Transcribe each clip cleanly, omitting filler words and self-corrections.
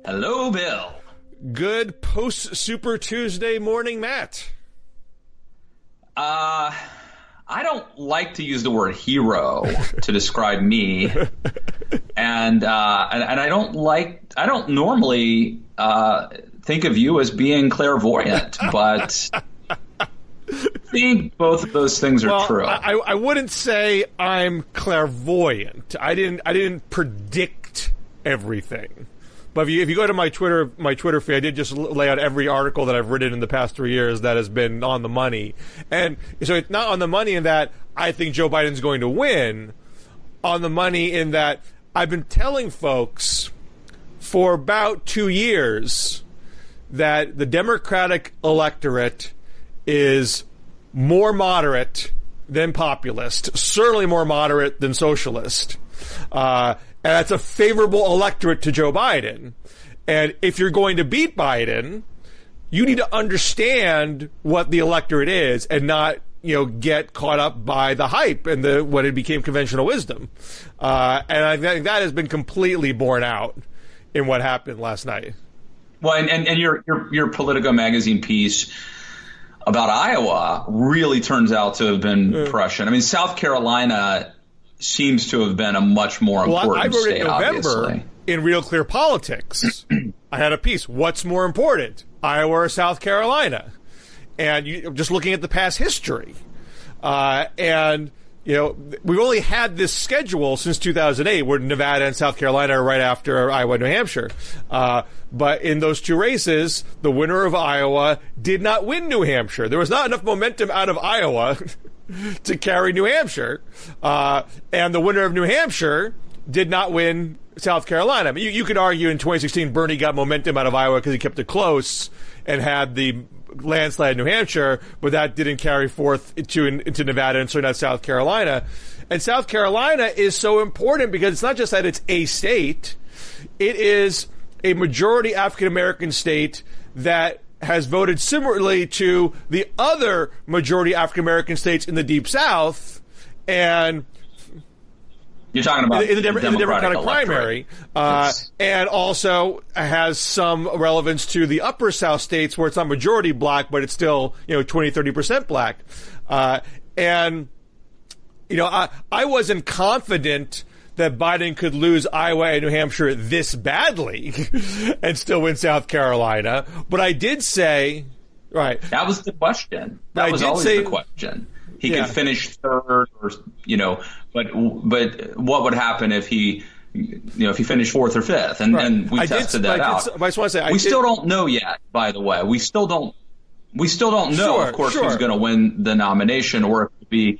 Hello, Bill. Good post-Super Tuesday morning, Matt. I don't like to use the word hero to describe me, and I don't normally think of you as being clairvoyant, but I think both of those things are true. I wouldn't say I'm clairvoyant. I didn't predict everything. But if you go to my Twitter feed, I did just lay out every article that I've written in the past 3 years that has been on the money. And so it's not on the money in that I think Joe Biden's going to win, on the money in that I've been telling folks for about 2 years that the Democratic electorate is more moderate than populist, certainly more moderate than socialist. And that's a favorable electorate to Joe Biden. And if you're going to beat Biden, you need to understand what the electorate is and not, get caught up by the hype and what it became conventional wisdom. And I think that has been completely borne out in what happened last night. Well, and your Politico magazine piece about Iowa really turns out to have been prescient. I mean, South Carolina seems to have been a much more important state, I wrote in November, obviously. In Real Clear Politics, I had a piece, what's more important, Iowa or South Carolina? And just looking at the past history. We've only had this schedule since 2008, where Nevada and South Carolina are right after Iowa and New Hampshire. But in those two races, the winner of Iowa did not win New Hampshire. There was not enough momentum out of Iowa to carry New Hampshire. And the winner of New Hampshire did not win South Carolina. I mean, you could argue in 2016 Bernie got momentum out of Iowa because he kept it close and had the landslide in New Hampshire, but that didn't carry forth into Nevada and certainly not South Carolina. And South Carolina is so important because it's not just that it's a state, it is a majority African-American state that has voted similarly to the other majority African-American states in the Deep South, and you're talking about in the Democratic primary, and also has some relevance to the upper South states where it's not majority black, but it's still 20-30% black. I wasn't confident that Biden could lose Iowa and New Hampshire this badly and still win South Carolina. But I did say, right. That was the question. That was always the question. He could finish third but what would happen if he finished fourth or fifth? And we tested that out. I just want to say, we still don't know yet, by the way. We still don't know, of course, who's going to win the nomination or if it be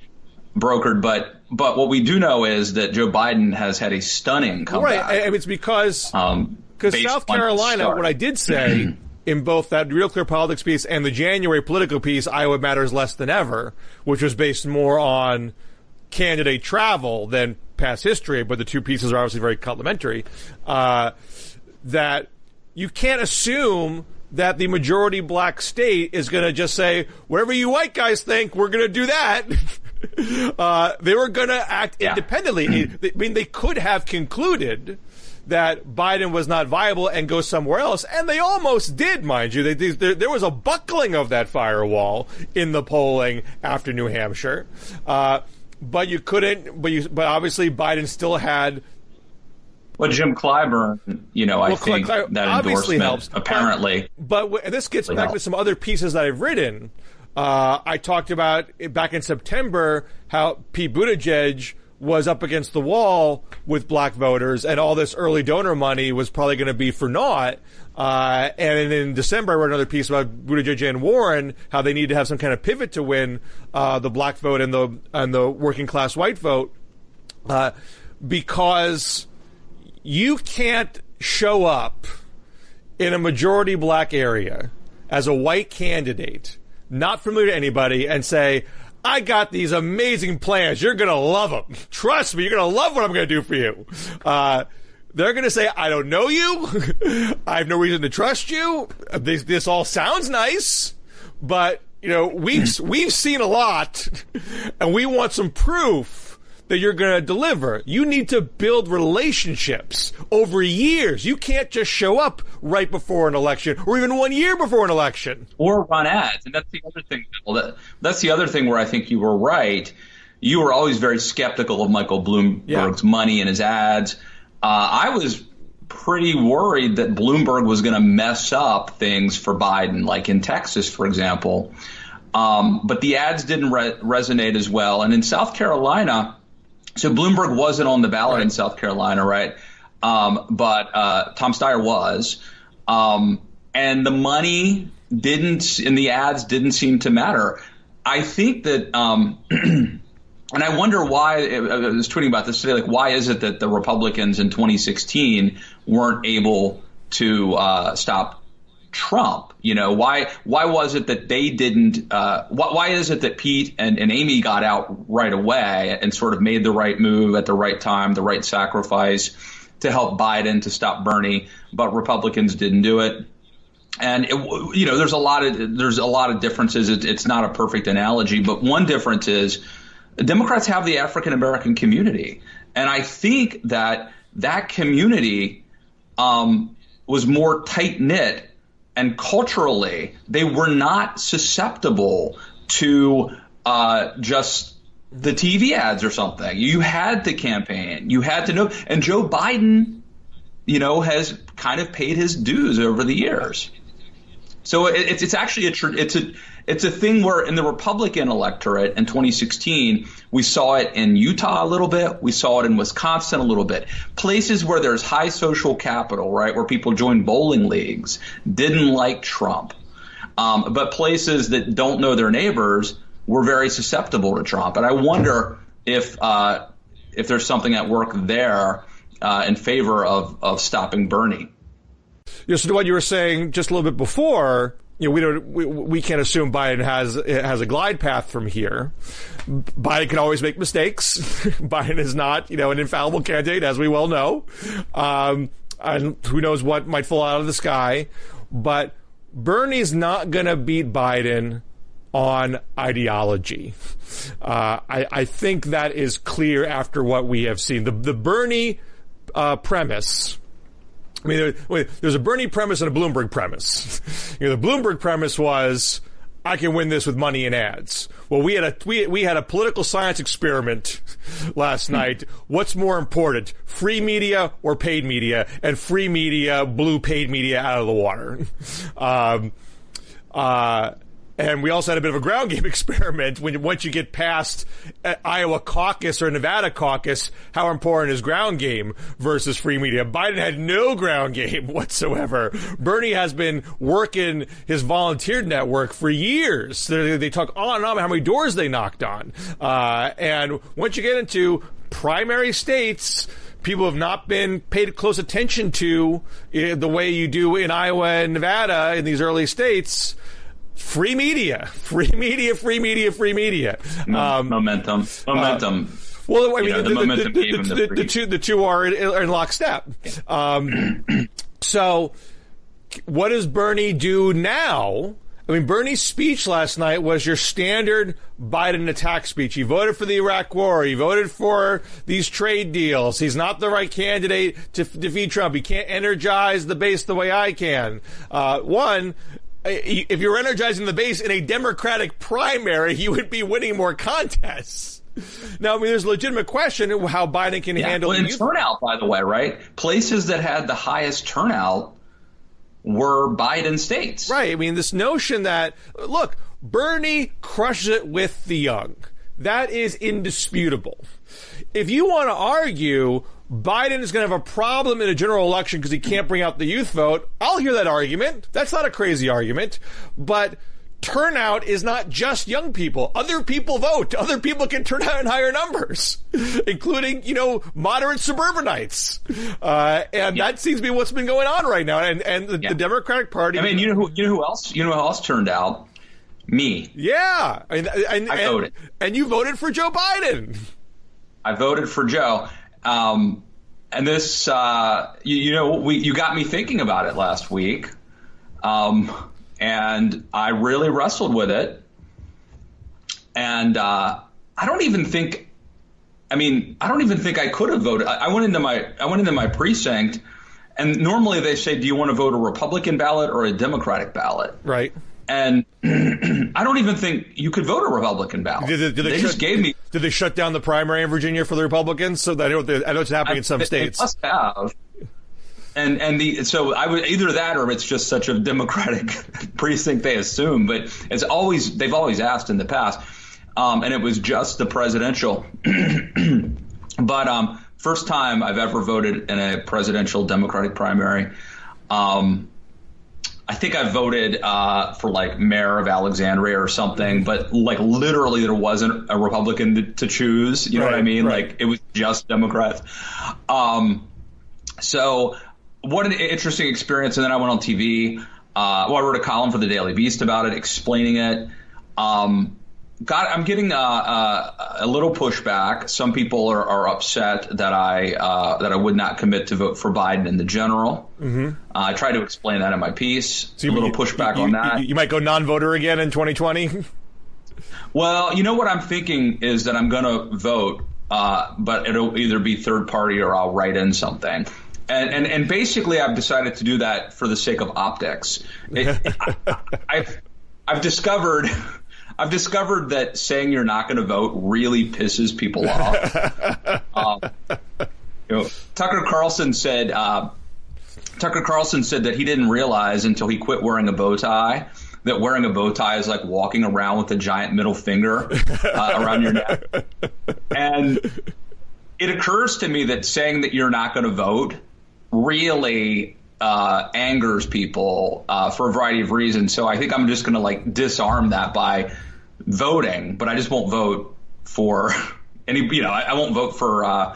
brokered, but what we do know is that Joe Biden has had a stunning comeback. Right, and it's because South Carolina, what I did say in both that Real Clear Politics piece and the January Politico piece, Iowa matters less than ever, which was based more on candidate travel than past history, but the two pieces are obviously very complementary, that you can't assume that the majority black state is going to just say, whatever you white guys think, we're going to do that. They were going to act independently. They could have concluded that Biden was not viable and go somewhere else, and they almost did, mind you. There was a buckling of that firewall in the polling after New Hampshire, but you couldn't. But obviously Biden still had. Well, Jim Clyburn, I think that endorsement helps, apparently. But this gets back to some other pieces that I've written. I talked about back in September how Pete Buttigieg was up against the wall with black voters, and all this early donor money was probably going to be for naught. And in December, I wrote another piece about Buttigieg and Warren, how they need to have some kind of pivot to win the black vote and the working class white vote, because you can't show up in a majority black area as a white candidate, not familiar to anybody, and say, I got these amazing plans. You're going to love them. Trust me, you're going to love what I'm going to do for you. They're going to say, I don't know you. I have no reason to trust you. This all sounds nice, but we've seen a lot, and we want some proof that you're going to deliver. You need to build relationships over years. You can't just show up right before an election or even 1 year before an election. Or run ads. And that's the other thing. That's the other thing where I think you were right. You were always very skeptical of Michael Bloomberg's money and his ads. I was pretty worried that Bloomberg was going to mess up things for Biden, like in Texas, for example. But the ads didn't resonate as well. And in South Carolina, so Bloomberg wasn't on the ballot in South Carolina, right? But Tom Steyer was. And the money and the ads didn't seem to matter. I think that, and I wonder why, I was tweeting about this today, like why is it that the Republicans in 2016 weren't able to stop Trump? You know, why was it that they didn't? Why is it that Pete and Amy got out right away and sort of made the right move at the right time, the right sacrifice to help Biden to stop Bernie, but Republicans didn't do it? And there's a lot of differences. It's not a perfect analogy, but one difference is Democrats have the African American community, and I think that community was more tight knit. And culturally, they were not susceptible to just the TV ads or something. You had to campaign. You had to know. And Joe Biden, has kind of paid his dues over the years. So it's actually it's a thing where in the Republican electorate in 2016, we saw it in Utah a little bit. We saw it in Wisconsin a little bit. Places where there's high social capital, right, where people join bowling leagues, didn't like Trump. But places that don't know their neighbors were very susceptible to Trump. And I wonder if there's something at work there in favor of stopping Bernie. So to what you were saying just a little bit before, we can't assume Biden has a glide path from here. Biden can always make mistakes. Biden is not, an infallible candidate, as we well know. And who knows what might fall out of the sky. But Bernie's not going to beat Biden on ideology. I think that is clear after what we have seen. The Bernie premise. I mean, there's a Bernie premise and a Bloomberg premise. The Bloomberg premise was, I can win this with money and ads. Well, we had a political science experiment last night. What's more important, free media or paid media? And free media blew paid media out of the water. And we also had a bit of a ground game experiment. Once you get past Iowa caucus or Nevada caucus, how important is ground game versus free media? Biden had no ground game whatsoever. Bernie has been working his volunteer network for years. They talk on and on about how many doors they knocked on. And once you get into primary states, people have not been paid close attention to the way you do in Iowa and Nevada in these early states. Free media. Momentum. Well, I mean, the two are in lockstep. So, what does Bernie do now? I mean, Bernie's speech last night was your standard Biden attack speech. He voted for the Iraq War. He voted for these trade deals. He's not the right candidate to defeat Trump. He can't energize the base the way I can. If you're energizing the base in a Democratic primary, you would be winning more contests. Now, I mean, there's a legitimate question of how Biden can handle the turnout, by the way, right? Places that had the highest turnout were Biden states. Right. I mean, this notion that, look, Bernie crushes it with the young. That is indisputable. If you want to argue Biden is going to have a problem in a general election because he can't bring out the youth vote, I'll hear that argument. That's not a crazy argument. But turnout is not just young people. Other people vote. Other people can turn out in higher numbers, including, moderate suburbanites. That seems to be what's been going on right now. And the Democratic Party. I mean, you know who else turned out? Me. Yeah. I voted. And you voted for Joe Biden. I voted for Joe. And this, you got me thinking about it last week. And I really wrestled with it. And I don't even think I mean, I don't even think I could have voted. I went into my precinct, and normally they say, do you want to vote a Republican ballot or a Democratic ballot? Right. And I don't even think you could vote a Republican ballot. They just gave me. Did they shut down the primary in Virginia for the Republicans? So I know it's happening in some states. They must have. So I would either that or it's just such a Democratic precinct they assume. But they've always asked in the past, and it was just the presidential. But first time I've ever voted in a presidential Democratic primary. I think I voted for like mayor of Alexandria or something, but like literally there wasn't a Republican to choose. You know what I mean? Right. Like it was just Democrats. So what an interesting experience. And then I went on TV. I wrote a column for the Daily Beast about it, explaining it. I'm getting a little pushback. Some people are upset that I would not commit to vote for Biden in the general. Mm-hmm. I tried to explain that in my piece. So a little pushback on that. You might go non-voter again in 2020? Well, you know what I'm thinking is that I'm going to vote, but it'll either be third party or I'll write in something. And basically I've decided to do that for the sake of optics. I've discovered that saying you're not going to vote really pisses people off. Tucker Carlson said that he didn't realize until he quit wearing a bow tie that wearing a bow tie is like walking around with a giant middle finger around your neck. And it occurs to me that saying that you're not going to vote really angers people for a variety of reasons. So I think I'm just going to like disarm that by voting, but I just won't vote for any, I won't vote for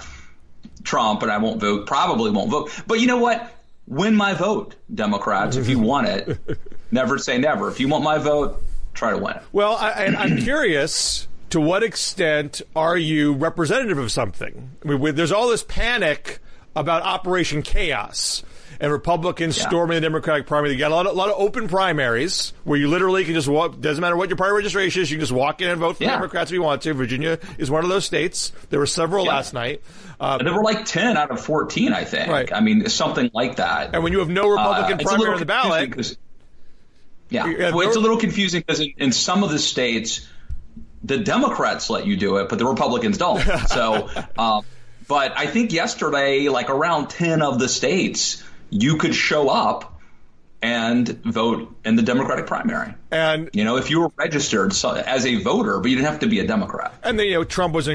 Trump, and I probably won't vote. But you know what? Win my vote, Democrats, if you want it. Never say never. If you want my vote, try to win it. Well, I'm curious, to what extent are you representative of something? I mean, there's all this panic about Operation Chaos and Republicans storming the Democratic primary. You got a lot of open primaries where you literally can just walk. Doesn't matter what your party registration is. You can just walk in and vote for Democrats if you want to. Virginia is one of those states. There were several last night. There were like 10 out of 14, I think. Right. I mean, something like that. And when you have no Republican primary on the ballot. It's a little confusing because in some of the states, the Democrats let you do it, but the Republicans don't. So, but I think yesterday, like around 10 of the states, you could show up and vote in the Democratic primary. And if you were registered as a voter, but you didn't have to be a Democrat. And then Trump was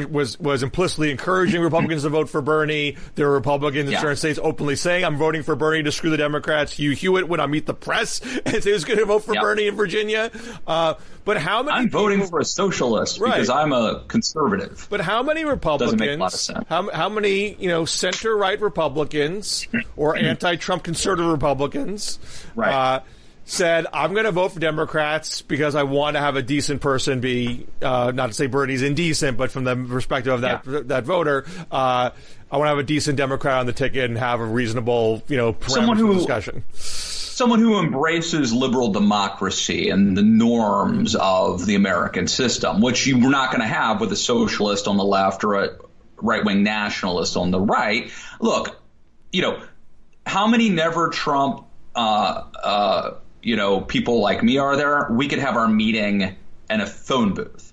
implicitly encouraging Republicans to vote for Bernie. There were Republicans in certain states openly saying, "I'm voting for Bernie to screw the Democrats." Hugh Hewitt went on Meet the Press and said he was going to vote for Bernie in Virginia. But how many? I'm voting for a socialist because I'm a conservative. But how many Republicans? Doesn't make a lot of sense. How many center-right Republicans or anti-Trump conservative Republicans? Right. Said, I'm going to vote for Democrats because I want to have a decent person be, not to say Bernie's indecent, but from the perspective of that voter, I want to have a decent Democrat on the ticket and have a reasonable, parameter discussion. Someone who embraces liberal democracy and the norms of the American system, which you're not going to have with a socialist on the left or a right-wing nationalist on the right. Look, how many never Trump people like me are there? We could have our meeting in a phone booth.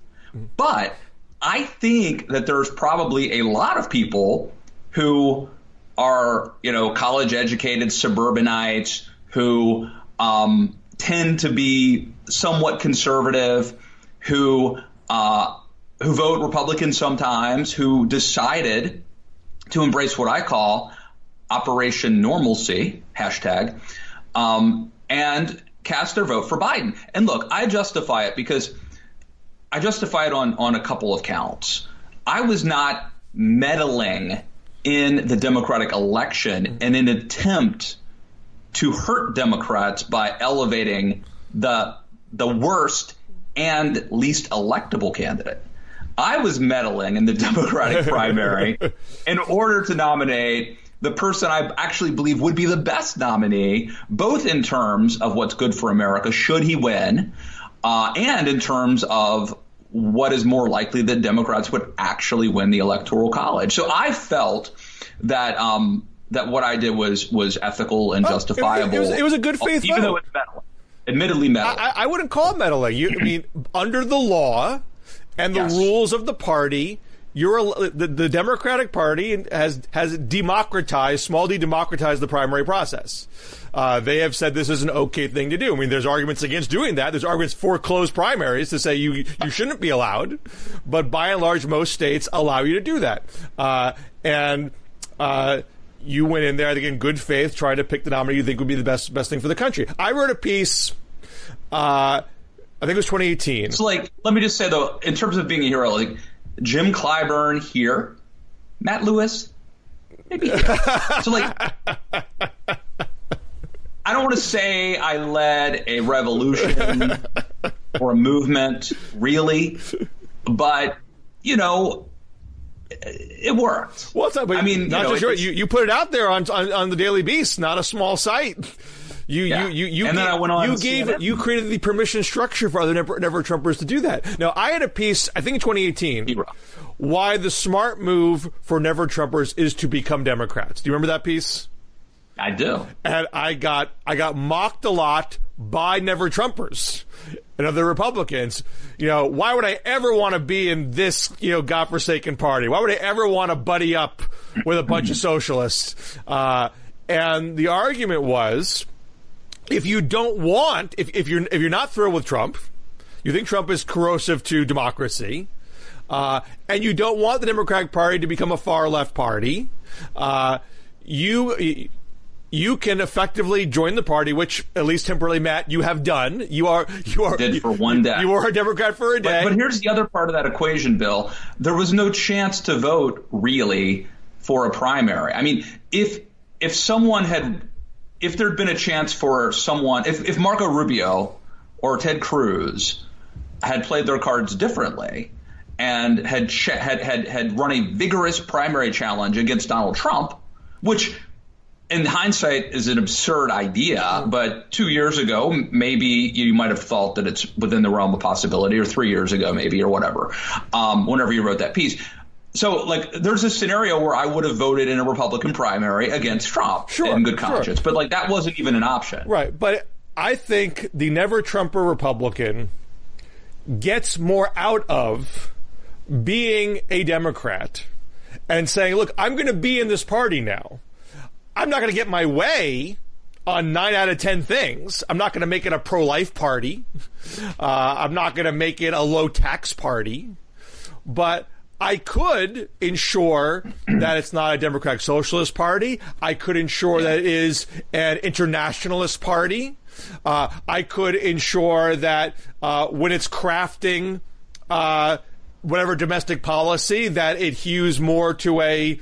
But I think that there's probably a lot of people who are, college educated suburbanites who tend to be somewhat conservative, who vote Republican sometimes, who decided to embrace what I call Operation Normalcy, hashtag, and cast their vote for Biden. And look, I justify it because I justify it on a couple of counts. I was not meddling in the Democratic election in an attempt to hurt Democrats by elevating the worst and least electable candidate. I was meddling in the Democratic primary in order to nominate the person I actually believe would be the best nominee, both in terms of what's good for America should he win, and in terms of what is more likely that Democrats would actually win the Electoral College. So I felt that that what I did was ethical and justifiable. It was a good faith vote. Even though it's meddling. Admittedly meddling. I wouldn't call it meddling. I mean, under the law and the rules of the party, the Democratic Party has democratized the primary process. They have said this is an okay thing to do. I mean, there's arguments against doing that. There's arguments for closed primaries to say you shouldn't be allowed. But by and large, most states allow you to do that. You went in there, I think, in good faith, trying to pick the nominee you think would be the best thing for the country. I wrote a piece, I think it was 2018. So, let me just say, though, in terms of being a hero, Jim Clyburn here, Matt Lewis, maybe here. So, I don't want to say I led a revolution or a movement, really, but, it worked. Well, I mean, not just you put it out there on the Daily Beast, not a small site. You created the permission structure for other never Trumpers to do that. Now, I had a piece, I think in 2018, why the smart move for never Trumpers is to become Democrats. Do you remember that piece? I do. And I got mocked a lot by never Trumpers and other Republicans. Why would I ever want to be in this, godforsaken party? Why would I ever want to buddy up with a bunch of socialists? And the argument was, if you don't want, if you're not thrilled with Trump, you think Trump is corrosive to democracy, and you don't want the Democratic Party to become a far left party, you can effectively join the party, which, at least temporarily, Matt, you have done. Did for one day. You were a Democrat for a day. But here's the other part of that equation, Bill. There was no chance to vote, really, for a primary. I mean, if there'd been a chance for someone, if Marco Rubio or Ted Cruz had played their cards differently and had run a vigorous primary challenge against Donald Trump, which in hindsight is an absurd idea, but 2 years ago, maybe you might have thought that it's within the realm of possibility, or 3 years ago, maybe, or whatever, whenever you wrote that piece. So, there's a scenario where I would have voted in a Republican primary against Trump in good conscience, but that wasn't even an option. Right, but I think the never Trumper Republican gets more out of being a Democrat and saying, look, I'm going to be in this party now. I'm not going to get my way on 9 out of 10 things. I'm not going to make it a pro-life party. I'm not going to make it a low-tax party. But I could ensure that it's not a Democratic Socialist Party. I could ensure that it is an internationalist party. I could ensure that when it's crafting whatever domestic policy, that it hews more to a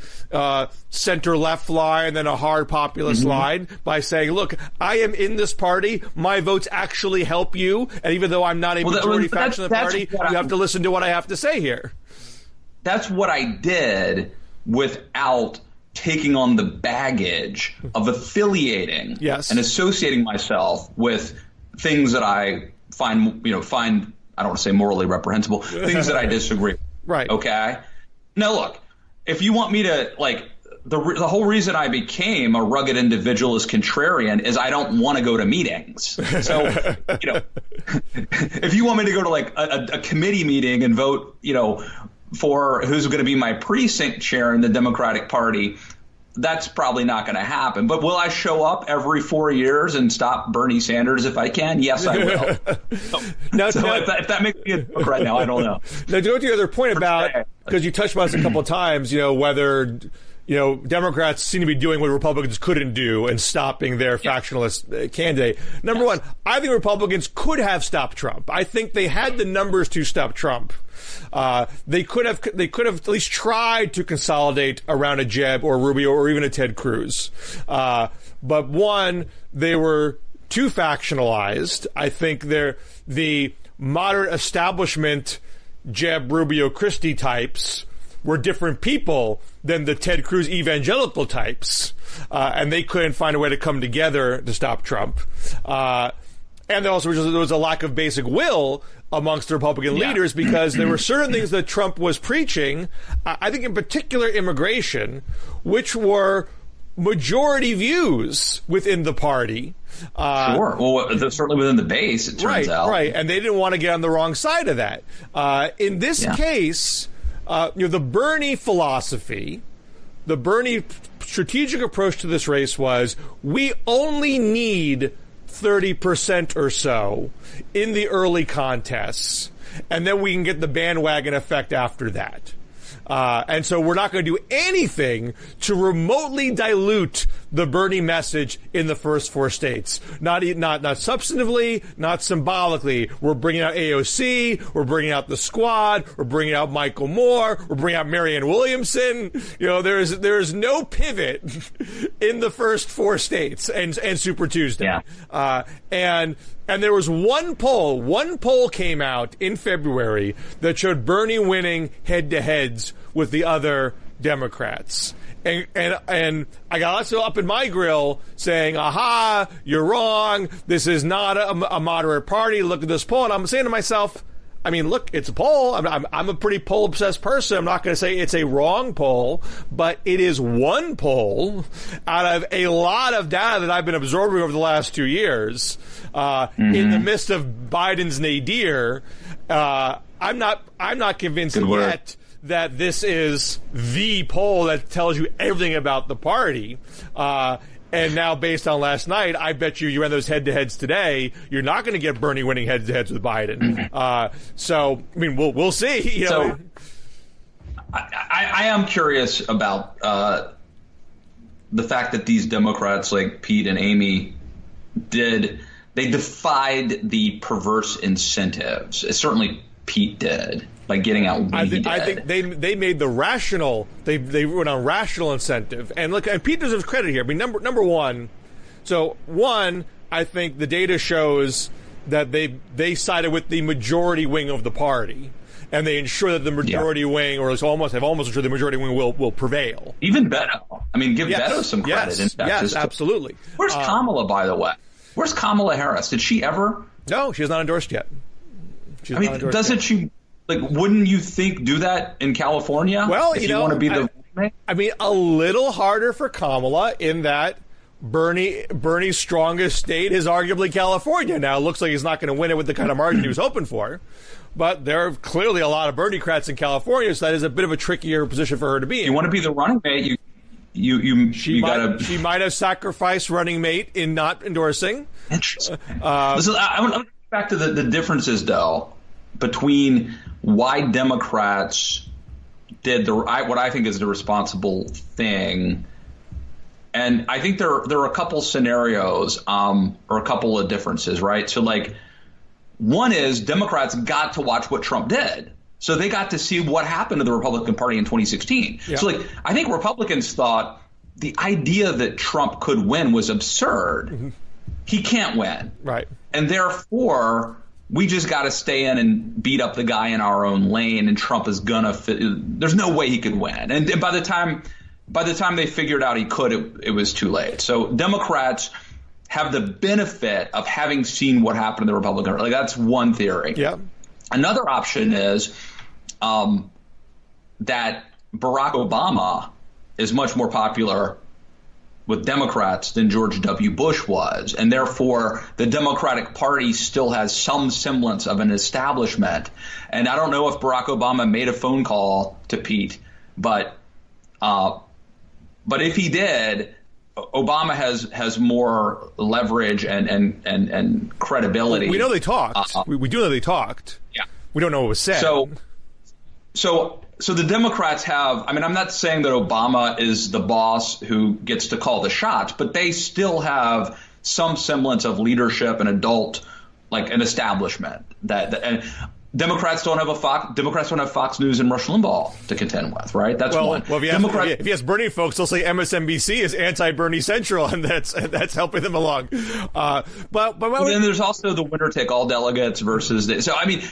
center-left line than a hard populist line, by saying, look, I am in this party, my votes actually help you, and even though I'm not a majority faction of the party, you have to listen to what I have to say here. That's what I did without taking on the baggage of affiliating and associating myself with things that I find I don't want to say morally reprehensible, things that I disagree with. Right. Okay? Now, look, if you want me to, the whole reason I became a rugged individualist contrarian is I don't want to go to meetings. So, if you want me to go to, a committee meeting and vote, for who's going to be my precinct chair in the Democratic Party, that's probably not going to happen. But will I show up every 4 years and stop Bernie Sanders if I can? Yes, I will. If that makes me a Democrat now, I don't know. Now, to go to your other point about, because you touched on this a couple of times, whether Democrats seem to be doing what Republicans couldn't do and stopping their factionalist candidate. Number one, I think Republicans could have stopped Trump. I think they had the numbers to stop Trump. They could have at least tried to consolidate around a Jeb or Rubio or even a Ted Cruz. But one, they were too factionalized. I think the moderate establishment Jeb, Rubio, Christie types were different people than the Ted Cruz evangelical types, and they couldn't find a way to come together to stop Trump. And there was a lack of basic will amongst the Republican leaders, because there were certain things that Trump was preaching, I think in particular immigration, which were majority views within the party. Sure. Well, certainly within the base, it turns out. Right. And they didn't want to get on the wrong side of that. In this case, the Bernie philosophy, the Bernie strategic approach to this race was, we only need 30% or so in the early contests, and then we can get the bandwagon effect after that. And so we're not going to do anything to remotely dilute the Bernie message in the first 4 states. Not substantively, not symbolically. We're bringing out AOC. We're bringing out the Squad. We're bringing out Michael Moore. We're bringing out Marianne Williamson. There's no pivot in the first 4 states and Super Tuesday. Yeah. And there was one poll came out in February that showed Bernie winning head-to-heads with the other Democrats. And I got also up in my grill saying, aha, you're wrong. This is not a moderate party. Look at this poll. And I'm saying to myself, I mean, look, it's a poll. I'm a pretty poll-obsessed person. I'm not going to say it's a wrong poll, but it is one poll out of a lot of data that I've been absorbing over the last 2 years. In the midst of Biden's nadir, I'm not convinced yet that this is the poll that tells you everything about the party. And now, based on last night, I bet you ran those head-to-heads today, you're not going to get Bernie winning head-to-heads with Biden. So, I mean, we'll see. So, I am curious about the fact that these Democrats like Pete and Amy they defied the perverse incentives. Certainly Pete did. By getting out when he did. I think they made the rational. They went on rational incentive, and look, and Pete deserves credit here. I mean, number one. So I think the data shows that they sided with the majority wing of the party, and they ensure that the majority wing, or have almost ensured the majority wing will prevail. Even Beto. I mean, give Beto some credit. Yes, absolutely. Where's Kamala, by the way? Where's Kamala Harris? Did she ever? No, she has not endorsed yet. Doesn't she? Like, wouldn't you think do that in California? Well, if you want to be the. I mean, a little harder for Kamala in that Bernie's strongest state is arguably California. Now, it looks like he's not going to win it with the kind of margin he was hoping for. But there are clearly a lot of Bernie-crats in California, so that is a bit of a trickier position for her to be in. You want to be the running mate, she might have sacrificed running mate in not endorsing. Interesting. Listen, I want to get back to the differences, though, between why Democrats did what I think is the responsible thing. And I think there are a couple scenarios or a couple of differences, right? So, like, one is Democrats got to watch what Trump did. So they got to see what happened to the Republican Party in 2016. Yeah. So, like, I think Republicans thought the idea that Trump could win was absurd. Mm-hmm. He can't win. Right. And therefore, we just got to stay in and beat up the guy in our own lane, and Trump is gonna there's no way he could win. And by the time they figured out he could, it was too late. So Democrats have the benefit of having seen what happened to the Republican. Like, that's one theory. Yeah. Another option is that Barack Obama is much more popular with Democrats than George W. Bush was, and therefore the Democratic Party still has some semblance of an establishment. And I don't know if Barack Obama made a phone call to Pete, but if he did, Obama has more leverage and credibility. We know they talked. We do know they talked. Yeah. We don't know what was said. So the Democrats have, I mean, I'm not saying that Obama is the boss who gets to call the shots, but they still have some semblance of leadership and adult, like an establishment and Democrats don't have Fox News and Rush Limbaugh to contend with, right? That's one. Well, if you ask Bernie folks, they'll say MSNBC is anti-Bernie Central, and that's helping them along. But then there's also the winner-take-all delegates versus so I mean,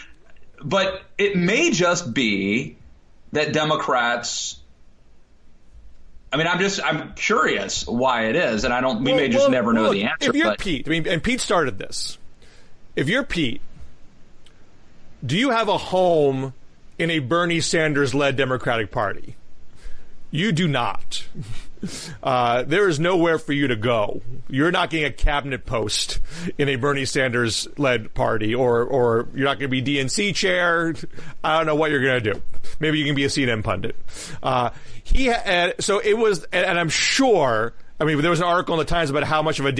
but it may just be that Democrats. I mean, I'm curious why it is, and we may just never know the answer. If you're Pete, I mean, and Pete started this. if you're Pete, do you have a home in a Bernie Sanders-led Democratic Party? You do not. There is nowhere for you to go. You're not getting a cabinet post in a Bernie Sanders-led party, or you're not going to be DNC chair. I don't know what you're going to do. Maybe you can be a CNN pundit. So it was, and I'm sure, I mean, there was an article in the Times about how much of a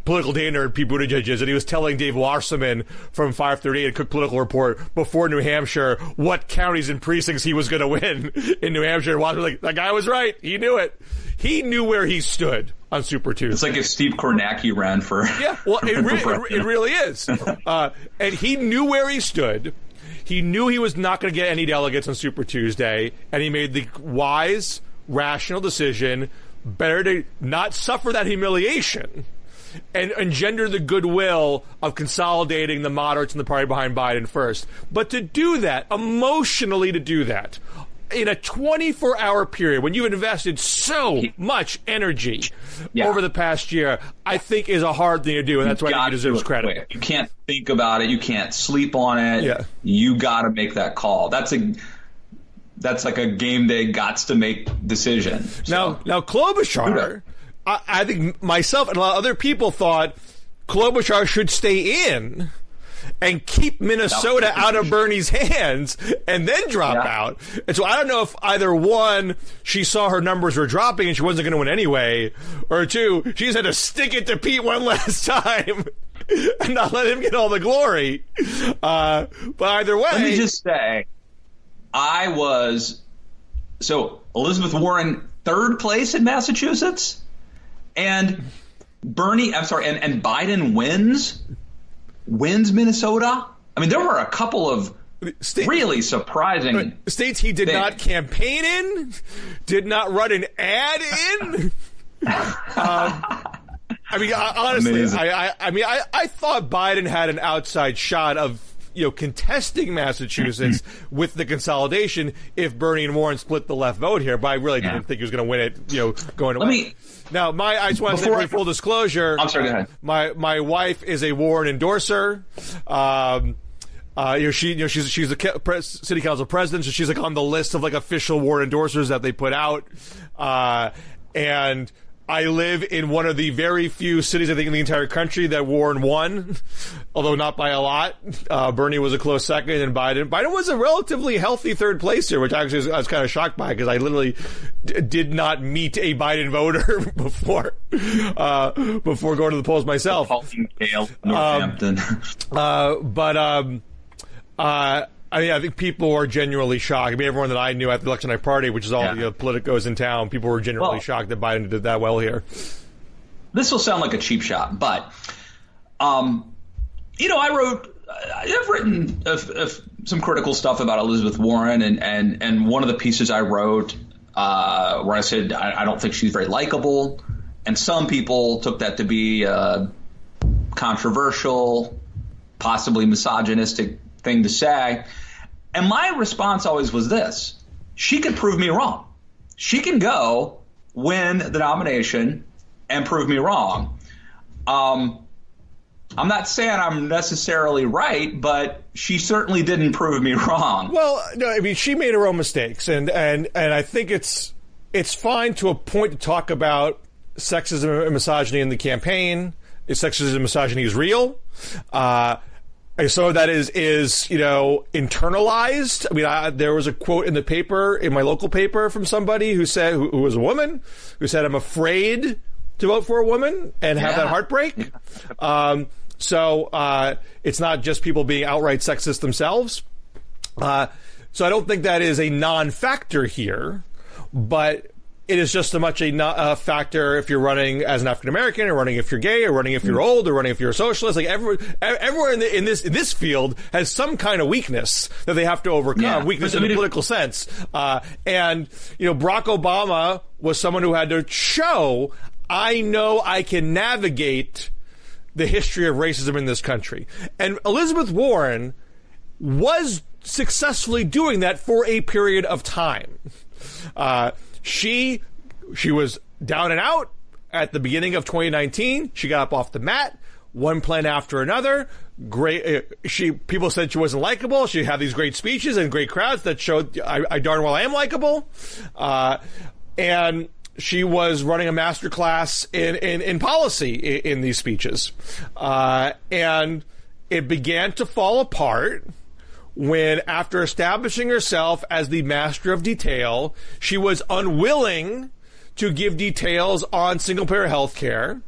political data nerd Pete Buttigieg is, and he was telling Dave Wasserman from 538 at Cook Political Report before New Hampshire what counties and precincts he was going to win in New Hampshire. And Wasserman was like, that guy was right. He knew it. He knew where he stood on Super Tuesday. It's like if Steve Kornacki ran for... Yeah, well, it really is. And he knew where he stood. He knew he was not going to get any delegates on Super Tuesday, and he made the wise, rational decision, better to not suffer that humiliation and engender the goodwill of consolidating the moderates in the party behind Biden first. But to do that, emotionally to do that, in a 24-hour period, when you've invested so much energy over the past year, I think is a hard thing to do, and that's why he deserves credit. You can't think about it. You can't sleep on it. Yeah. You got to make that call. That's like a game day gots-to-make decision. So. Now Klobuchar, I think myself and a lot of other people thought Klobuchar should stay in and keep Minnesota out of Bernie's hands and then drop out. And so I don't know if either one, she saw her numbers were dropping and she wasn't going to win anyway, or two, she just had to stick it to Pete one last time and not let him get all the glory. But either way. Let me just say, Elizabeth Warren, third place in Massachusetts, and and Biden wins Minnesota. I mean, there were a couple of really surprising states he did not campaign in, did not run an ad in. I mean, honestly, I thought Biden had an outside shot of contesting Massachusetts with the consolidation if Bernie and Warren split the left vote here, but I really didn't think he was going to win it, going away. I just want to say for full disclosure. I'm sorry, go ahead. My wife is a Warren endorser. She's a city council president, so she's like on the list of like official Warren endorsers that they put out. And I live in one of the very few cities, I think, in the entire country that Warren won, although not by a lot. Bernie was a close second, and Biden was a relatively healthy third place here, which actually I was kind of shocked by because I literally did not meet a Biden voter before going to the polls myself. Northampton. I think people are genuinely shocked. I mean, everyone that I knew at the election night party, which is all the politicos in town, people were genuinely shocked that Biden did that well here. This will sound like a cheap shot, but, I've written some critical stuff about Elizabeth Warren, and one of the pieces I wrote where I said I don't think she's very likable, and some people took that to be a controversial, possibly misogynistic thing to say. And my response always was this: she could prove me wrong. She can go win the nomination and prove me wrong. I'm not saying I'm necessarily right, but she certainly didn't prove me wrong. Well, no, I mean, she made her own mistakes, and I think it's fine to a point to talk about sexism and misogyny in the campaign. Sexism and misogyny is real. So that is internalized. I mean, there was a quote in the paper, in my local paper, from somebody who said, who was a woman, who said, "I'm afraid to vote for a woman and have that heartbreak." So it's not just people being outright sexist themselves. So I don't think that is a non-factor here, but it is just as much a factor if you're running as an African American, or running if you're gay, or running if you're old, or running if you're a socialist. Like everyone in this field has some kind of weakness that they have to overcome. Weakness in a political sense. And Barack Obama was someone who had to show, I know I can navigate the history of racism in this country. And Elizabeth Warren was successfully doing that for a period of time. She was down and out at the beginning of 2019. She got up off the mat. one plan after another. Great. People said she wasn't likable. She had these great speeches and great crowds that showed I darn well I am likable. And she was running a master class in policy in these speeches. And it began to fall apart when, after establishing herself as the master of detail, she was unwilling to give details on single-payer health care.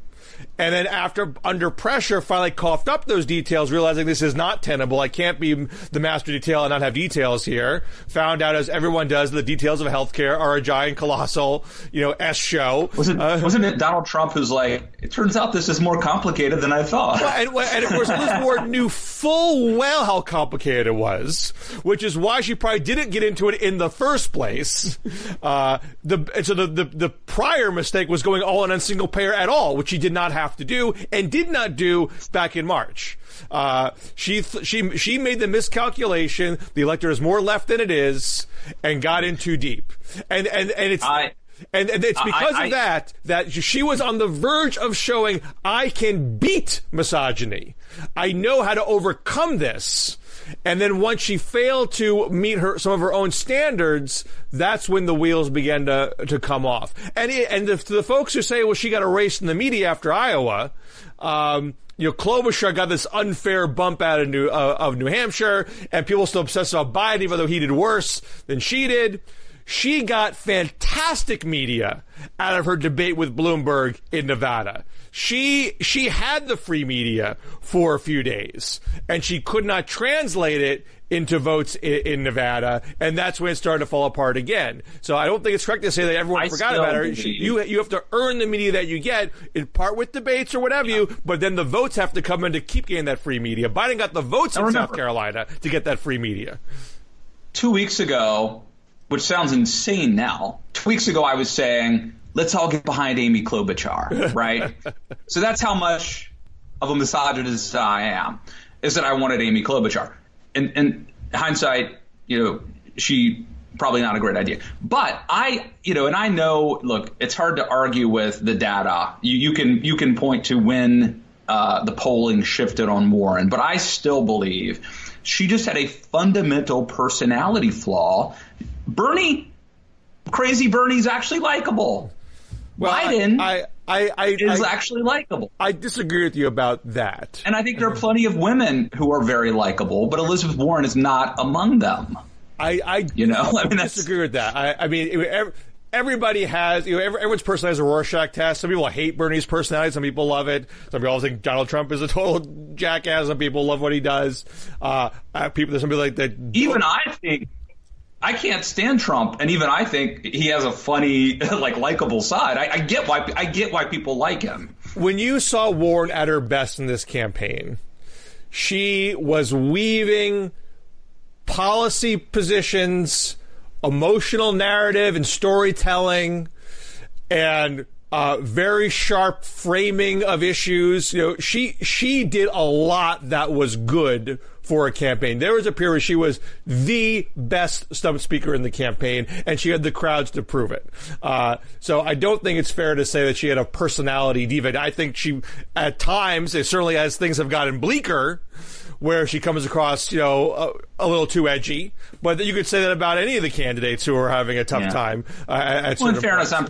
And then after, under pressure, finally coughed up those details, realizing this is not tenable. I can't be the master detail and not have details here. Found out, as everyone does, the details of healthcare are a giant, colossal, S show. Wasn't it Donald Trump who's like, it turns out this is more complicated than I thought? Well, and of course, Elizabeth Warren knew full well how complicated it was, which is why she probably didn't get into it in the first place. The prior mistake was going all in on single payer at all, which she did not have to do and did not do back in March. She made the miscalculation. The electorate is more left than it is, and got in too deep. And it's because of that she was on the verge of showing, I can beat misogyny. I know how to overcome this. And then once she failed to meet some of her own standards, that's when the wheels began to come off. And to the folks who say, well, she got erased in the media after Iowa, Klobuchar got this unfair bump out of New Hampshire, and people still obsessed about Biden, even though he did worse than she did. She got fantastic media out of her debate with Bloomberg in Nevada. She had the free media for a few days, and she could not translate it into votes in Nevada, and that's when it started to fall apart again. So I don't think it's correct to say that everyone forgot about her. You have to earn the media that you get, in part with debates or whatever but then the votes have to come in to keep getting that free media. Biden got the votes in South Carolina to get that free media. 2 weeks ago, which sounds insane now, 2 weeks ago I was saying, let's all get behind Amy Klobuchar, right? So that's how much of a misogynist I am, is that I wanted Amy Klobuchar. In hindsight, she probably not a great idea. But I know, look, it's hard to argue with the data. You can point to when the polling shifted on Warren, but I still believe she just had a fundamental personality flaw. Crazy Bernie's actually likable. Well, Biden is actually likable. I disagree with you about that. And I think there are plenty of women who are very likable, but Elizabeth Warren is not among them. I disagree with that. Everybody has, everyone's personality has a Rorschach test. Some people hate Bernie's personality. Some people love it. Some people think Donald Trump is a total jackass. Some people love what he does. There's some people like that. Even I think, I can't stand Trump, and even I think he has a funny, likable side. I get why people like him. When you saw Warren at her best in this campaign, she was weaving policy positions, emotional narrative and storytelling, and very sharp framing of issues. She did a lot that was good for a campaign. There was a period where she was the best stump speaker in the campaign, and she had the crowds to prove it. So I don't think it's fair to say that she had a personality diva. I think she, at times, certainly as things have gotten bleaker, where she comes across, a little too edgy. But you could say that about any of the candidates who are having a tough time. In fairness, I'm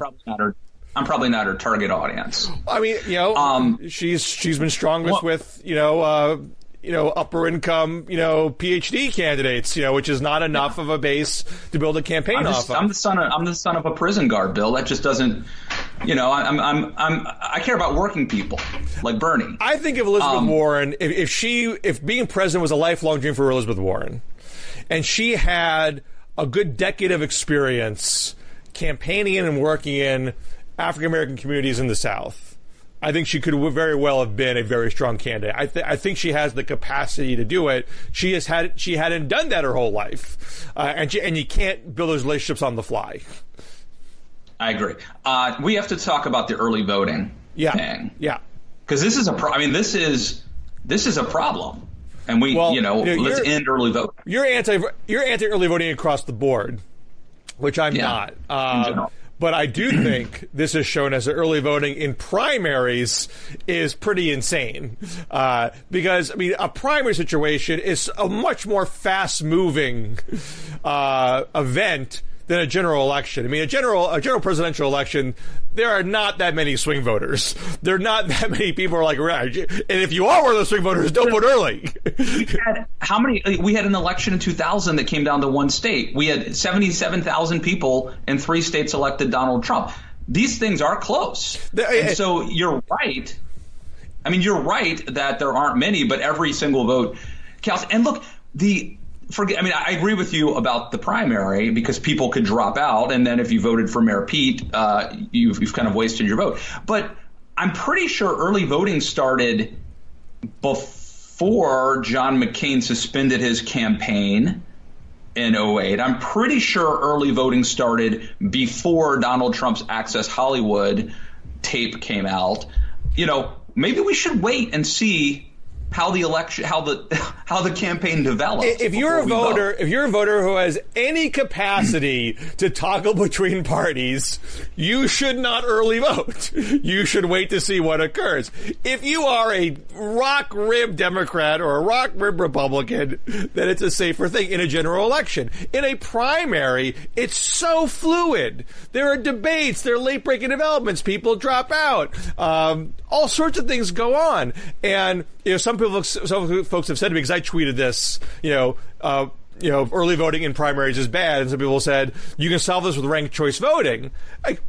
probably not her target audience. I mean, she's been strongest with upper income, PhD candidates, which is not enough of a base to build a campaign off of. I'm the son of a prison guard, Bill. That just doesn't, I care about working people like Bernie. I think if Elizabeth Warren, if being president was a lifelong dream for Elizabeth Warren, and she had a good decade of experience campaigning in and working in African American communities in the South, I think she could very well have been a very strong candidate. I think she has the capacity to do it. She hadn't done that her whole life, and you can't build those relationships on the fly. I agree. We have to talk about the early voting thing. Yeah, because this is this is a problem, and let's end early voting. You're anti early voting across the board, which I'm not. But I do think this has shown as early voting in primaries is pretty insane. Because, I mean, a primary situation is a much more fast-moving event than a general election. I mean, a general presidential election, there are not that many swing voters. There are not that many people who are like, right. And if you are one of those swing voters, don't vote early. We had an election in 2000 that came down to one state. We had 77,000 people in 3 states elected Donald Trump. These things are close. And so you're right. I mean, you're right that there aren't many, but every single vote counts. And look, I agree with you about the primary because people could drop out, and then if you voted for Mayor Pete, you've kind of wasted your vote. But I'm pretty sure early voting started before John McCain suspended his campaign in 2008. I'm pretty sure early voting started before Donald Trump's Access Hollywood tape came out. You know, maybe we should wait and see how the campaign develops. If you're a voter who has any capacity to toggle between parties, you should not early vote. You should wait to see what occurs. If you are a rock rib Democrat or a rock rib Republican, then it's a safer thing in a general election. In a primary, it's so fluid. There are debates, there are late breaking developments, people drop out, all sorts of things go on, and some folks have said to me, because I tweeted this, early voting in primaries is bad, and some people said you can solve this with ranked choice voting.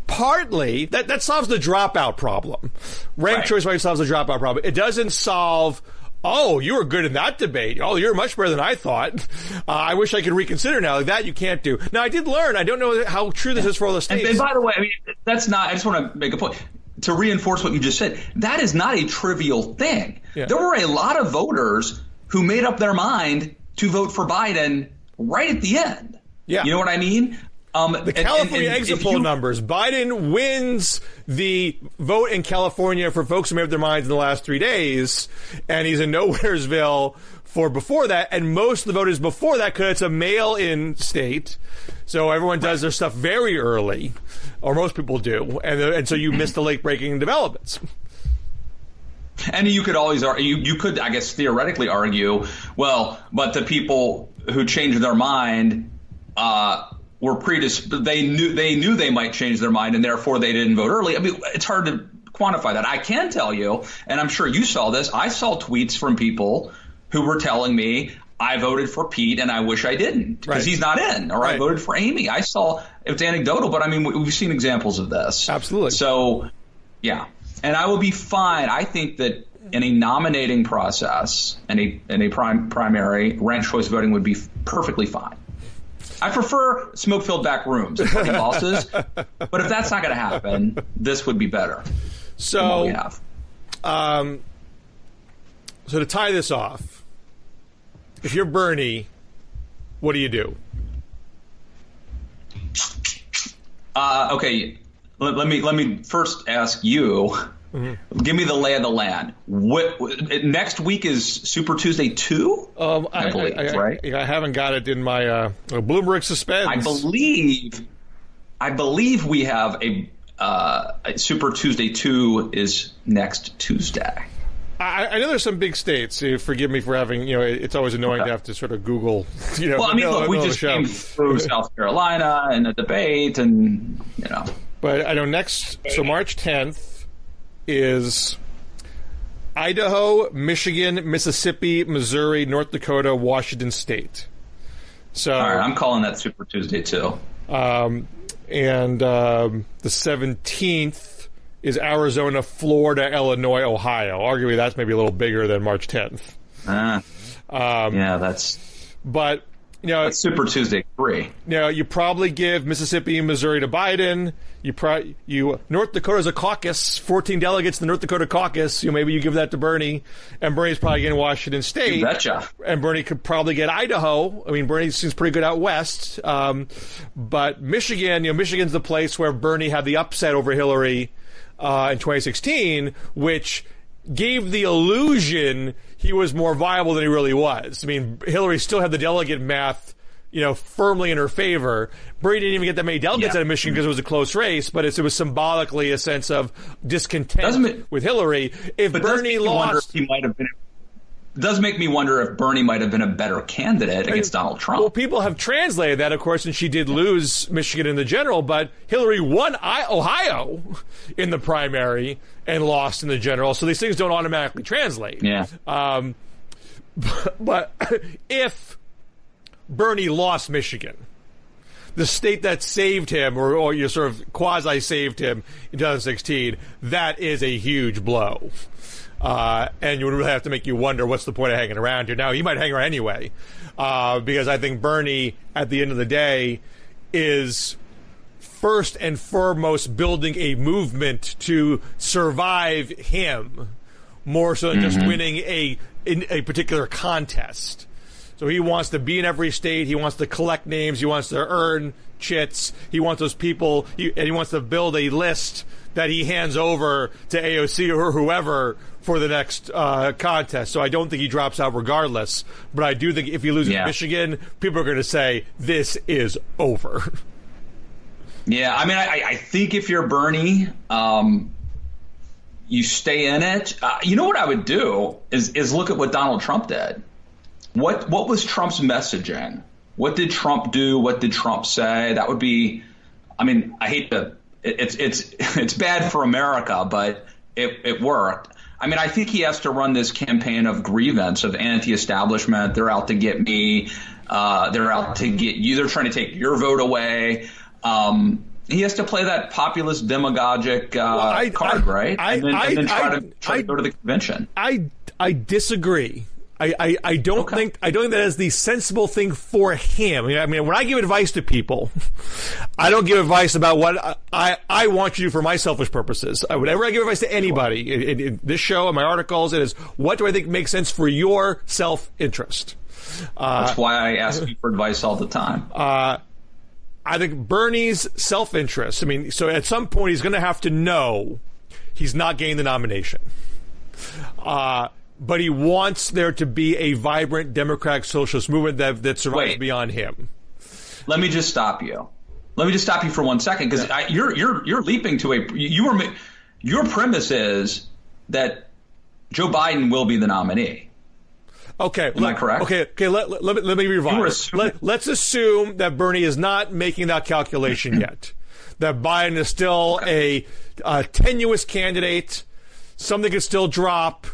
Partly that solves the dropout problem. Ranked choice voting solves the dropout problem. It doesn't solve, oh, you were good in that debate. Oh, you're much better than I thought. I wish I could reconsider now. Like that you can't do. Now, I did learn. I don't know how true this is for all the states. And by the way, I mean, that's not, I just want to make a point. To reinforce what you just said, that is not a trivial thing. Yeah. There were a lot of voters who made up their mind to vote for Biden right at the end. Yeah. You know what I mean? The California exit poll numbers. Biden wins the vote in California for folks who made up their minds in the last 3 days, and he's in Nowheresville for before that, and most of the voters before that, because it's a mail-in state, so everyone does their stuff very early, or most people do, and so you miss the late-breaking developments. And you could always argue, you could, I guess, theoretically argue, well, but the people who changed their mind were they knew they might change their mind, and therefore they didn't vote early. I mean, it's hard to quantify that. I can tell you, and I'm sure you saw this, I saw tweets from people who were telling me, I voted for Pete and I wish I didn't because he's not in, or I voted for Amy. I saw, it's anecdotal, but I mean, we've seen examples of this. Absolutely. So, yeah. And I will be fine. I think that in a nominating process, in a primary, ranked choice voting would be perfectly fine. I prefer smoke-filled back rooms and party bosses, but if that's not going to happen, this would be better than what we have. So to tie this off, if you're Bernie, what do you do? Okay, let me first ask you. Mm-hmm. Give me the lay of the land. Next week is Super Tuesday 2? I believe, right? I haven't got it in my Bloomberg suspense. I believe we have a Super Tuesday 2 is next Tuesday. I know there's some big states. Forgive me for having, it's always annoying to have to sort of Google. Well, I mean, look, we just came through South Carolina and a debate, and But I know so March 10th is Idaho, Michigan, Mississippi, Missouri, North Dakota, Washington State. So, all right, I'm calling that Super Tuesday too. And the 17th is Arizona, Florida, Illinois, Ohio. Arguably, that's maybe a little bigger than March 10th. Yeah, that's. But that's Super Tuesday 3. You probably give Mississippi and Missouri to Biden. North Dakota's a caucus, 14 delegates in the North Dakota caucus. Maybe you give that to Bernie, and Bernie's probably getting Washington State. You betcha. And Bernie could probably get Idaho. I mean, Bernie seems pretty good out west. But Michigan, Michigan's the place where Bernie had the upset over Hillary in 2016, which gave the illusion he was more viable than he really was. I mean, Hillary still had the delegate math, firmly in her favor. Bernie didn't even get that many delegates out of Michigan because it was a close race, but it was symbolically a sense of discontent with Hillary. If Bernie lost, he might have been. It does make me wonder if Bernie might have been a better candidate against Donald Trump. Well, people have translated that, of course, and she did lose Michigan in the general, but Hillary won Ohio in the primary and lost in the general, so these things don't automatically translate. Yeah. But if Bernie lost Michigan, the state that saved him, or you sort of quasi-saved him in 2016, that is a huge blow. And you would really have to make you wonder what's the point of hanging around here. Now, he might hang around anyway, because I think Bernie, at the end of the day, is first and foremost building a movement to survive him, more so than just winning in a particular contest. So he wants to be in every state. He wants to collect names. He wants to earn chits. He wants those people, and he wants to build a list that he hands over to AOC or whoever for the next contest. So I don't think he drops out regardless. But I do think if he loses Michigan, people are going to say, this is over. Yeah, I mean, I think if you're Bernie, you stay in it. You know what I would do is look at what Donald Trump did. What was Trump's messaging? What did Trump do? What did Trump say? That would be, I mean, I hate to, it's bad for America, but it worked. I mean, I think he has to run this campaign of grievance, of anti-establishment. They're out to get me. They're out to get you. They're trying to take your vote away. He has to play that populist demagogic card, right? And then try to go to the convention. I disagree. I don't think that is the sensible thing for him. I mean, when I give advice to people, I don't give advice about what I want you to do for my selfish purposes. Whenever I give advice to anybody in this show and my articles, it is, what do I think makes sense for your self-interest? That's why I ask you for advice all the time. I think Bernie's self-interest, I mean, so at some point he's going to have to know he's not getting the nomination. But he wants there to be a vibrant democratic socialist movement that survives beyond him. Let me just stop you. Let me just stop you for 1 second, because you're leaping to your premise is that Joe Biden will be the nominee. Okay, am I correct? Okay. Let me revise. Let's assume that Bernie is not making that calculation yet. That Biden is still a tenuous candidate. Something could still drop.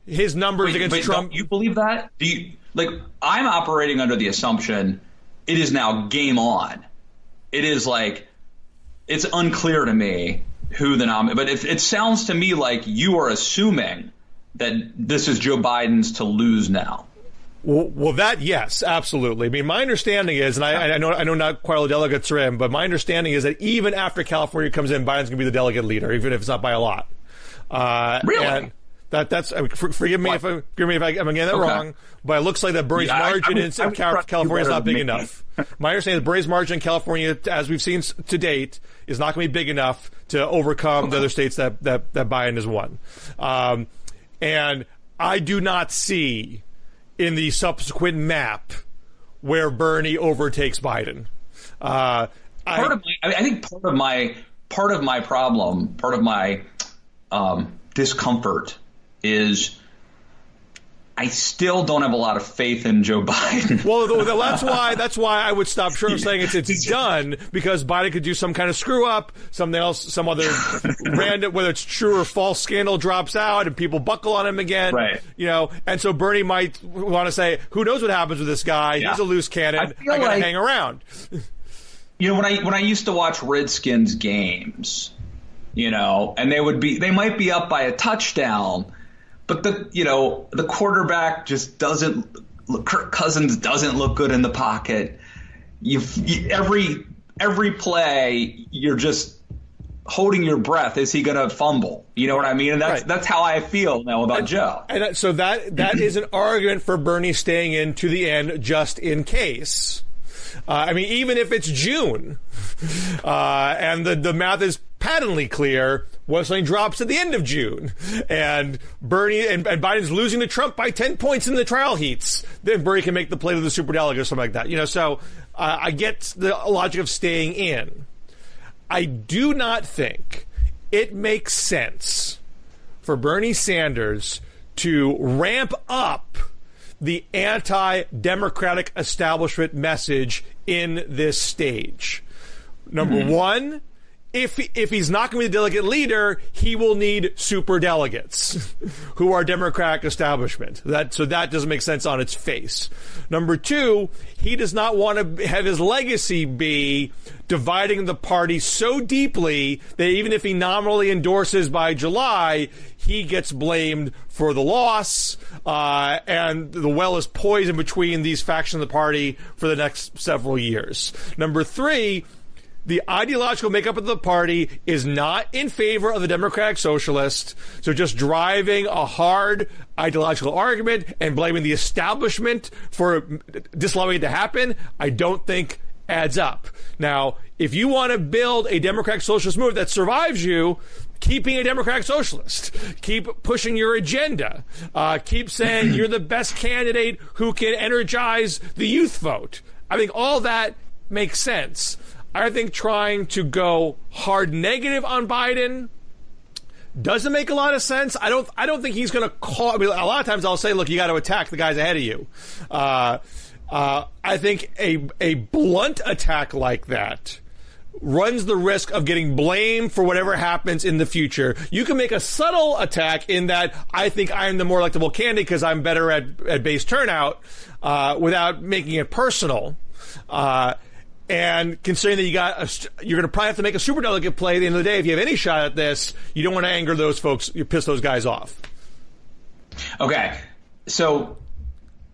His numbers against Trump. You believe that? I'm operating under the assumption it is now game on. It is it's unclear to me who the nominee. But it sounds to me like you are assuming that this is Joe Biden's to lose now. Well, that, yes, absolutely. I mean, my understanding is, and I know not quite all the delegates are in, but my understanding is that even after California comes in, Biden's going to be the delegate leader, even if it's not by a lot. Really? And that's forgive me if I'm getting that wrong, but it looks like that Bernie's margin in California is not big enough. My understanding is Bernie's margin in California, as we've seen to date, is not going to be big enough to overcome the other states that Biden has won. And I do not see in the subsequent map where Bernie overtakes Biden. I think part of my problem, part of my discomfort is I still don't have a lot of faith in Joe Biden. Well, that's why I would stop short of saying it's done, because Biden could do some kind of screw up, something else, some other random, whether it's true or false scandal drops out and people buckle on him again. Right. And so Bernie might want to say, who knows what happens with this guy? Yeah. He's a loose cannon. I got to hang around. When I used to watch Redskins games, and they might be up by a touchdown, but the quarterback just doesn't. Kirk Cousins doesn't look good in the pocket. Every play, you're just holding your breath. Is he going to fumble? You know what I mean? And that's how I feel now about Joe. And so that is an argument for Bernie staying in to the end, just in case. I mean, even if it's June, and the math is patently clear when something drops at the end of June, and Bernie and Biden's losing to Trump by 10 points in the trial heats. Then Bernie can make the play to the superdelegate or something like that. So I get the logic of staying in. I do not think it makes sense for Bernie Sanders to ramp up the anti-democratic establishment message in this stage. Number one, if he's not going to be the delegate leader, he will need super delegates who are Democratic establishment. So that doesn't make sense on its face. Number two, he does not want to have his legacy be dividing the party so deeply that even if he nominally endorses by July, he gets blamed for the loss, and the well is poisoned between these factions of the party for the next several years. Number three, the ideological makeup of the party is not in favor of the Democratic Socialist, so just driving a hard ideological argument and blaming the establishment for disallowing it to happen, I don't think adds up. Now, if you want to build a Democratic Socialist movement that survives you, keep being a Democratic Socialist. Keep pushing your agenda. Keep saying you're the best candidate who can energize the youth vote. I think all that makes sense. I think trying to go hard negative on Biden doesn't make a lot of sense. I don't think he's going to call. I mean, a lot of times I'll say, look, you got to attack the guys ahead of you. I think a blunt attack like that runs the risk of getting blamed for whatever happens in the future. You can make a subtle attack in that I think I'm the more electable candidate because I'm better at base turnout, without making it personal. And considering that you're going to probably have to make a superdelegate play at the end of the day, if you have any shot at this, you don't want to anger those folks. You piss those guys off. Okay. So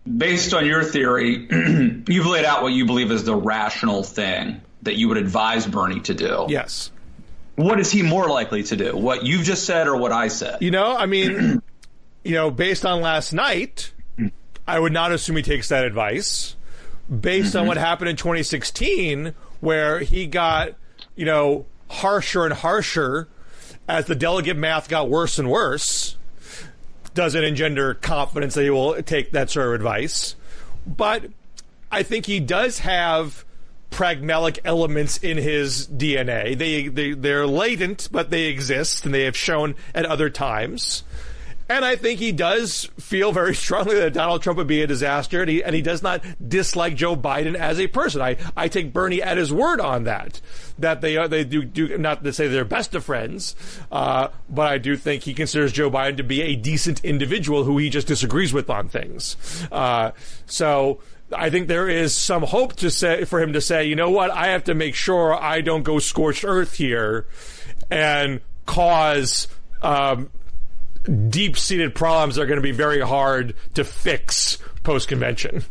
based on your theory, you've laid out what you believe is the rational thing that you would advise Bernie to do. Yes. What is he more likely to do? What you've just said or what I said? I mean, based on last night, I would not assume he takes that advice. Based on what happened in 2016, where he got, harsher and harsher as the delegate math got worse and worse, doesn't engender confidence that he will take that sort of advice. But I think he does have pragmatic elements in his DNA. They're latent, but they exist, and they have shown at other times. And I think he does feel very strongly that Donald Trump would be a disaster, and he does not dislike Joe Biden as a person. I take Bernie at his word on that they do not to say they're best of friends, but I do think he considers Joe Biden to be a decent individual who he just disagrees with on things. So I think there is some hope for him to say, you know what, I have to make sure I don't go scorched earth here and cause deep-seated problems that are going to be very hard to fix post-convention.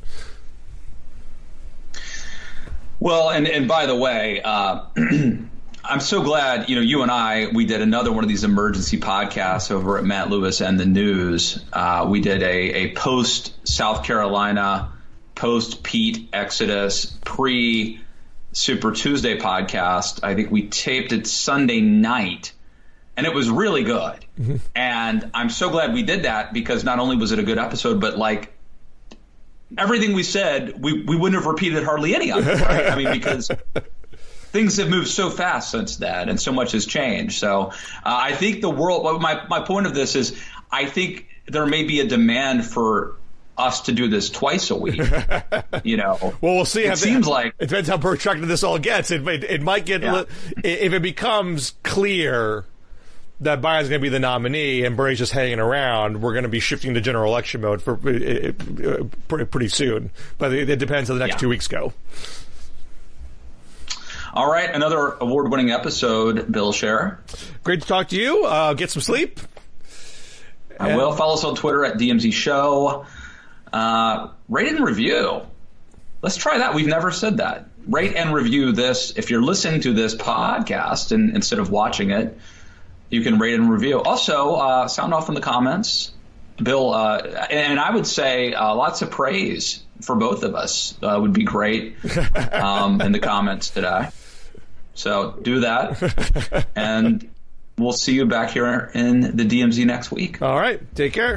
Well, and by the way, I'm so glad, you and we did another one of these emergency podcasts over at Matt Lewis and the News. We did a post-South Carolina, post-Pete Exodus, pre-Super Tuesday podcast. I think we taped it Sunday night. And it was really good. Mm-hmm. And I'm so glad we did that because not only was it a good episode, but everything we said, we wouldn't have repeated hardly any of it, right? I mean, because things have moved so fast since then and so much has changed. So I think the world, my point of this is I think there may be a demand for us to do this twice a week. Well, we'll see. It seems like it depends how protracted this all gets. It might get if it becomes clear that Biden's going to be the nominee and Bernie's just hanging around, we're going to be shifting to general election mode for pretty soon. But it depends how the next 2 weeks go. All right, another award-winning episode, Bill Scher. Great to talk to you. Get some sleep. I will. Follow us on Twitter at DMZ Show. Rate and review. Let's try that. We've never said that. Rate and review this. If you're listening to this podcast and instead of watching it, you can rate and review. Also, sound off in the comments. Bill, and I would say lots of praise for both of us would be great in the comments today. So do that, and we'll see you back here in the DMZ next week. All right. Take care.